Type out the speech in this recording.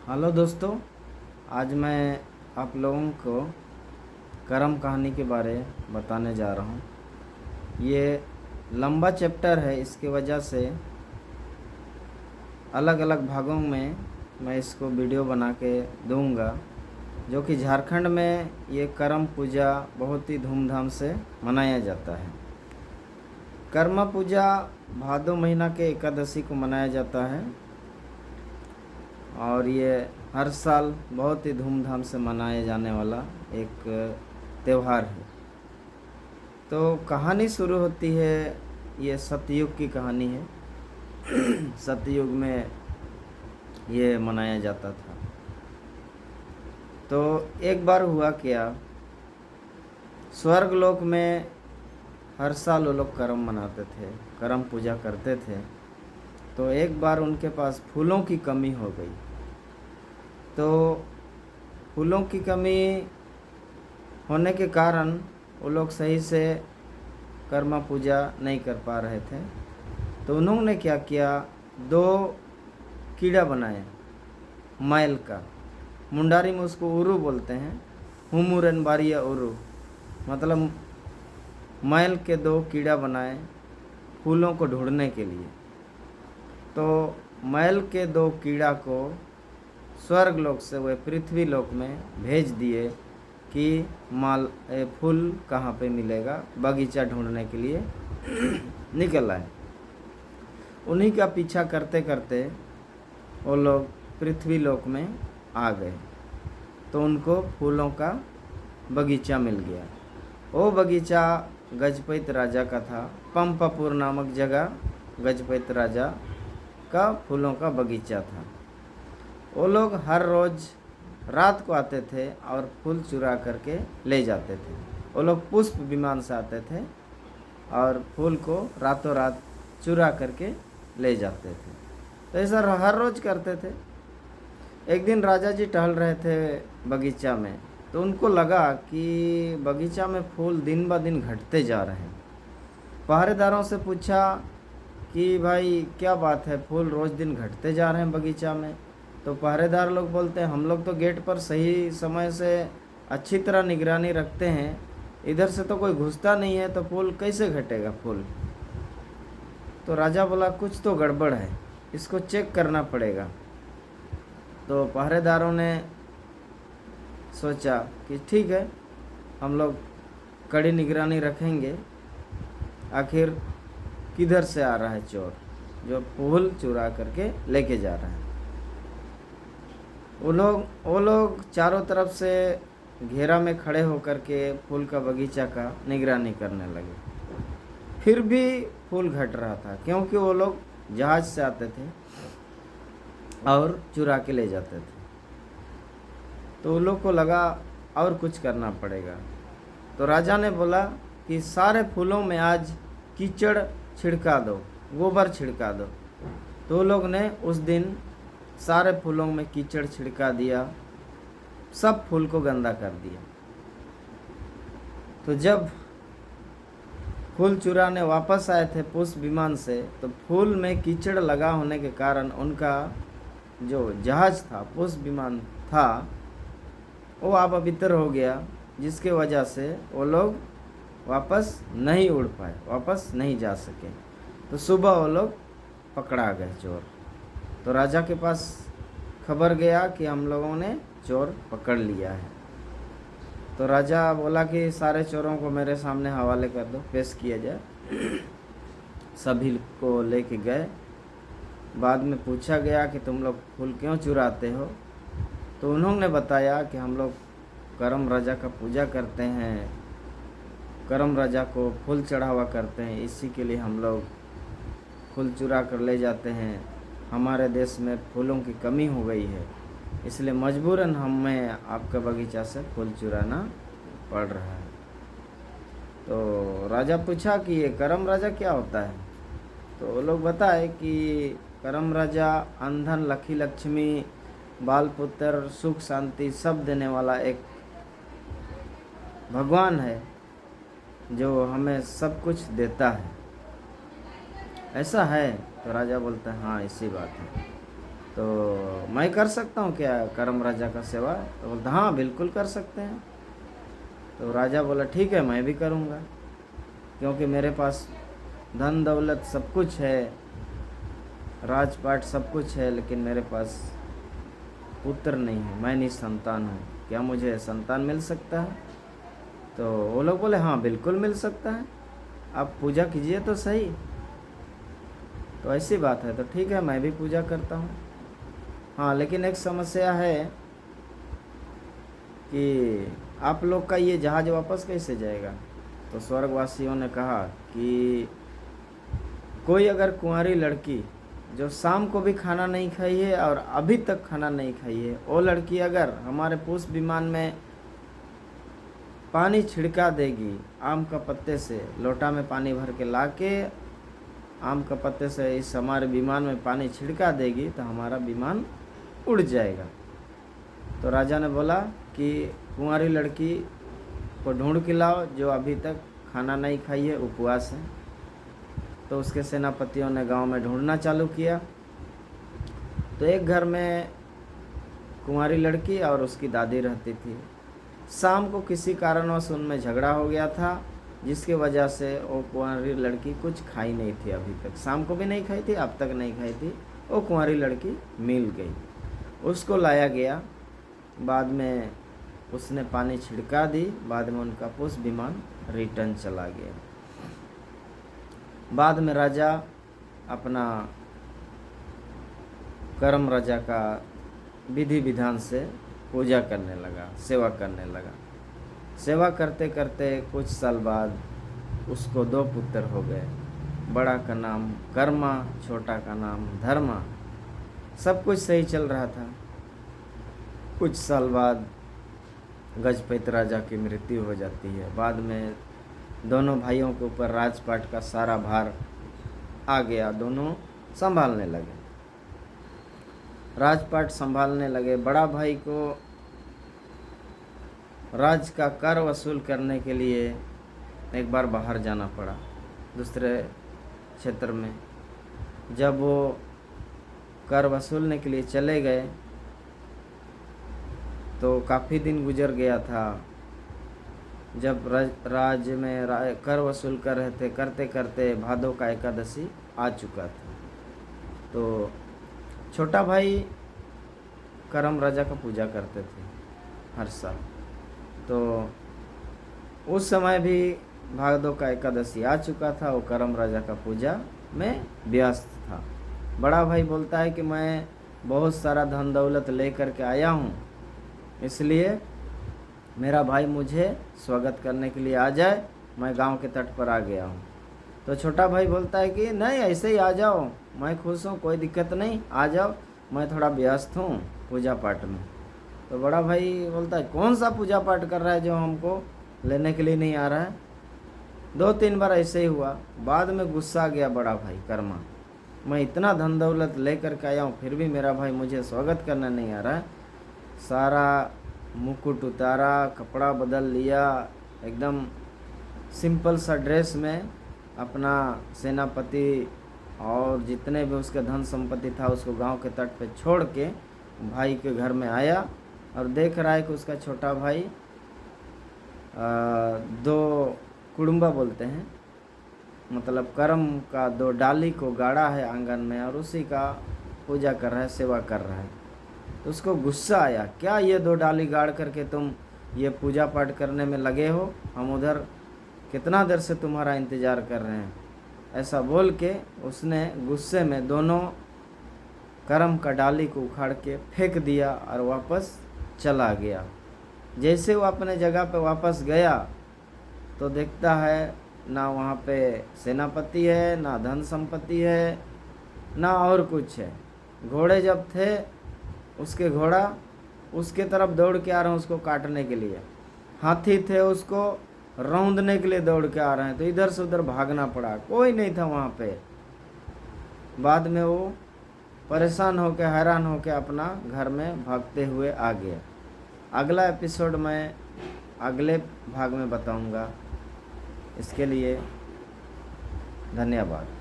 Hello दोस्तों, आज मैं आप लोगों को करम कहानी के बारे बताने जा रहा हूँ। ये लंबा चैप्टर है, इसके वजह से अलग अलग भागों में मैं इसको वीडियो बना के दूंगा। जो कि झारखंड में ये करम पूजा बहुत ही धूमधाम से मनाया जाता है। कर्म पूजा भादो महीना के एकादशी को मनाया जाता है और ये हर साल बहुत ही धूमधाम से मनाया जाने वाला एक त्यौहार है। तो कहानी शुरू होती है, ये सतयुग की कहानी है। सतयुग में ये मनाया जाता था। तो एक बार हुआ क्या, स्वर्ग लोक में हर साल वो लोग करम मनाते थे, करम पूजा करते थे। तो एक बार उनके पास फूलों की कमी हो गई। तो फूलों की कमी होने के कारण वो लोग सही से कर्म पूजा नहीं कर पा रहे थे। तो उन्होंने क्या किया, दो कीड़ा बनाए मैल का। मुंडारी में उसको उरु बोलते हैं, हुमुरन बारिया उरु, मतलब मैल के दो कीड़ा बनाए फूलों को ढूंढने के लिए। तो मैल के दो कीड़ा को स्वर्ग लोक से वे पृथ्वी लोक में भेज दिए कि फूल कहाँ पे मिलेगा, बगीचा ढूंढने के लिए निकल आए। उन्हीं का पीछा करते करते वो लोग पृथ्वी लोक में आ गए। तो उनको फूलों का बगीचा मिल गया। वो बगीचा गजपति राजा का था। पंपापुर नामक जगह गजपति राजा का फूलों का बगीचा था। वो लोग हर रोज़ रात को आते थे और फूल चुरा करके ले जाते थे। वो लोग पुष्प विमान से आते थे और फूल को रातों रात चुरा करके ले जाते थे। तो ऐसा हर रोज़ करते थे। एक दिन राजा जी टहल रहे थे बगीचा में, तो उनको लगा कि बगीचा में फूल दिन ब दिन घटते जा रहे हैं। पहरेदारों से पूछा कि भाई क्या बात है, फूल रोज़ दिन घटते जा रहे हैं बगीचा में। तो पहरेदार लोग बोलते हैं हम लोग तो गेट पर सही समय से अच्छी तरह निगरानी रखते हैं, इधर से तो कोई घुसता नहीं है, तो फूल कैसे घटेगा फूल। तो राजा बोला कुछ तो गड़बड़ है, इसको चेक करना पड़ेगा। तो पहरेदारों ने सोचा कि ठीक है, हम लोग कड़ी निगरानी रखेंगे, आखिर किधर से आ रहा है चोर जो फूल चुरा करके लेके जा रहा है। वो लोग चारों तरफ से घेरा में खड़े होकर के फूल का बगीचा का निगरानी करने लगे। फिर भी फूल घट रहा था, क्योंकि वो लोग जहाज से आते थे और चुरा के ले जाते थे। तो उन लोग को लगा और कुछ करना पड़ेगा। तो राजा ने बोला कि सारे फूलों में आज कीचड़ छिड़का दो, गोबर छिड़का दो। तो वो लोग ने उस दिन सारे फूलों में कीचड़ छिड़का दिया, सब फूल को गंदा कर दिया। तो जब फूल चुराने वापस आए थे पुष्प विमान से, तो फूल में कीचड़ लगा होने के कारण उनका जो जहाज था, पुष्प विमान था, वो अपवित्र हो गया, जिसके वजह से वो लोग वापस नहीं उड़ पाए, वापस नहीं जा सके। तो सुबह वो लोग पकड़ा गए चोर। तो राजा के पास खबर गया कि हम लोगों ने चोर पकड़ लिया है। तो राजा बोला कि सारे चोरों को मेरे सामने हवाले कर दो, पेश किया जाए। सभी को लेके गए। बाद में पूछा गया कि तुम लोग फूल क्यों चुराते हो। तो उन्होंने बताया कि हम लोग करम राजा का पूजा करते हैं, करम राजा को फूल चढ़ावा करते हैं, इसी के लिए हम लोग फूल चुरा कर ले जाते हैं। हमारे देश में फूलों की कमी हो गई है, इसलिए मजबूरन हमें आपका बगीचा से फूल चुराना पड़ रहा है। तो राजा पूछा कि ये करम राजा क्या होता है। तो वो लोग बताए कि करम राजा अंधन, लकी लक्ष्मी, बाल पुत्र, सुख शांति सब देने वाला एक भगवान है जो हमें सब कुछ देता है। ऐसा है। तो राजा बोलता है हाँ ऐसी बात है। तो मैं कर सकता हूँ क्या करम राजा का सेवा? तो बोलता हाँ बिल्कुल कर सकते हैं। तो राजा बोला ठीक है मैं भी करूँगा, क्योंकि मेरे पास धन दौलत सब कुछ है, राजपाट सब कुछ है, लेकिन मेरे पास पुत्र नहीं है, मैं निसंतान हूँ, क्या मुझे संतान मिल सकता है? तो वो लोग बोले हाँ बिल्कुल मिल सकता है, आप पूजा कीजिए तो सही। तो ऐसी बात है, तो ठीक है मैं भी पूजा करता हूँ। हाँ लेकिन एक समस्या है कि आप लोग का ये जहाज वापस कैसे जाएगा? तो स्वर्गवासियों ने कहा कि कोई अगर कुंवारी लड़की जो शाम को भी खाना नहीं खाई है और अभी तक खाना नहीं खाई है, वो लड़की अगर हमारे पुष्प विमान में पानी छिड़का देगी आम का पत्ते से, लोटा में पानी भर के ला के आम का पत्ते से इस हमारे विमान में पानी छिड़का देगी तो हमारा विमान उड़ जाएगा। तो राजा ने बोला कि कुंवारी लड़की को ढूंढ के लाओ जो अभी तक खाना नहीं खाई है, उपवास है। तो उसके सेनापतियों ने गांव में ढूंढना चालू किया। तो एक घर में कुंवारी लड़की और उसकी दादी रहती थी। शाम को किसी कारणवश उनमें झगड़ा हो गया था, जिसकी वजह से वो कुंवारी लड़की कुछ खाई नहीं थी अभी तक, शाम को भी नहीं खाई थी, अब तक नहीं खाई थी। वो कुंवारी लड़की मिल गई, उसको लाया गया। बाद में उसने पानी छिड़का दी, बाद में उनका पुष्प विमान रिटर्न चला गया। बाद में राजा अपना करम राजा का विधि विधान से पूजा करने लगा, सेवा करने लगा। सेवा करते करते कुछ साल बाद उसको 2 पुत्र हो गए। बड़ा का नाम कर्मा, छोटा का नाम धर्मा। सब कुछ सही चल रहा था। कुछ साल बाद गजपति राजा की मृत्यु हो जाती है। बाद में दोनों भाइयों के ऊपर राजपाट का सारा भार आ गया, दोनों संभालने लगे, राजपाट संभालने लगे। बड़ा भाई को राज का कर वसूल करने के लिए एक बार बाहर जाना पड़ा, दूसरे क्षेत्र में। जब वो कर वसूलने के लिए चले गए तो काफ़ी दिन गुजर गया था। जब राज्य में कर वसूल कर रहे थे, करते करते भादों का एकादशी आ चुका था। तो छोटा भाई करम राजा का पूजा करते थे हर साल। तो उस समय भी भादों का एकादशी आ चुका था, वो करम राजा का पूजा में व्यस्त था। बड़ा भाई बोलता है कि मैं बहुत सारा धन दौलत लेकर के आया हूँ, इसलिए मेरा भाई मुझे स्वागत करने के लिए आ जाए, मैं गांव के तट पर आ गया हूँ। तो छोटा भाई बोलता है कि नहीं ऐसे ही आ जाओ, मैं खुश हूँ, कोई दिक्कत नहीं, आ जाओ, मैं थोड़ा व्यस्त हूँ पूजा पाठ में। तो बड़ा भाई बोलता है कौन सा पूजा पाठ कर रहा है जो हमको लेने के लिए नहीं आ रहा है? 2-3 बार ऐसे ही हुआ। बाद में गुस्सा आ गया बड़ा भाई कर्मा, मैं इतना धन दौलत लेकर के आया हूँ फिर भी मेरा भाई मुझे स्वागत करना नहीं आ रहा है। सारा मुकुट उतारा, कपड़ा बदल लिया, एकदम सिंपल सा ड्रेस में अपना सेनापति और जितने भी उसके धन संपत्ति था उसको गांव के तट पे छोड़ के भाई के घर में आया और देख रहा है कि उसका छोटा भाई 2 कुड़ुम्बा बोलते हैं, मतलब करम का 2 डाली को गाड़ा है आंगन में और उसी का पूजा कर रहा है, सेवा कर रहा है। तो उसको गुस्सा आया, क्या ये 2 डाली गाड़ करके तुम ये पूजा पाठ करने में लगे हो, हम उधर कितना देर से तुम्हारा इंतज़ार कर रहे हैं। ऐसा बोल के उसने गुस्से में दोनों करम का डाली को उखाड़ के फेंक दिया और वापस चला गया। जैसे वो अपने जगह पे वापस गया तो देखता है ना वहाँ पे सेनापति है, ना धन संपत्ति है, ना और कुछ है। घोड़े जब थे उसके घोड़ा उसके तरफ दौड़ के आ रहे हैं उसको काटने के लिए, हाथी थे उसको रौंदने के लिए दौड़ के आ रहे हैं, तो इधर से उधर भागना पड़ा, कोई नहीं था वहाँ पे। बाद में वो परेशान होकर हैरान होकर अपना घर में भागते हुए आ गया। अगला एपिसोड मैं अगले भाग में बताऊंगा। इसके लिए धन्यवाद।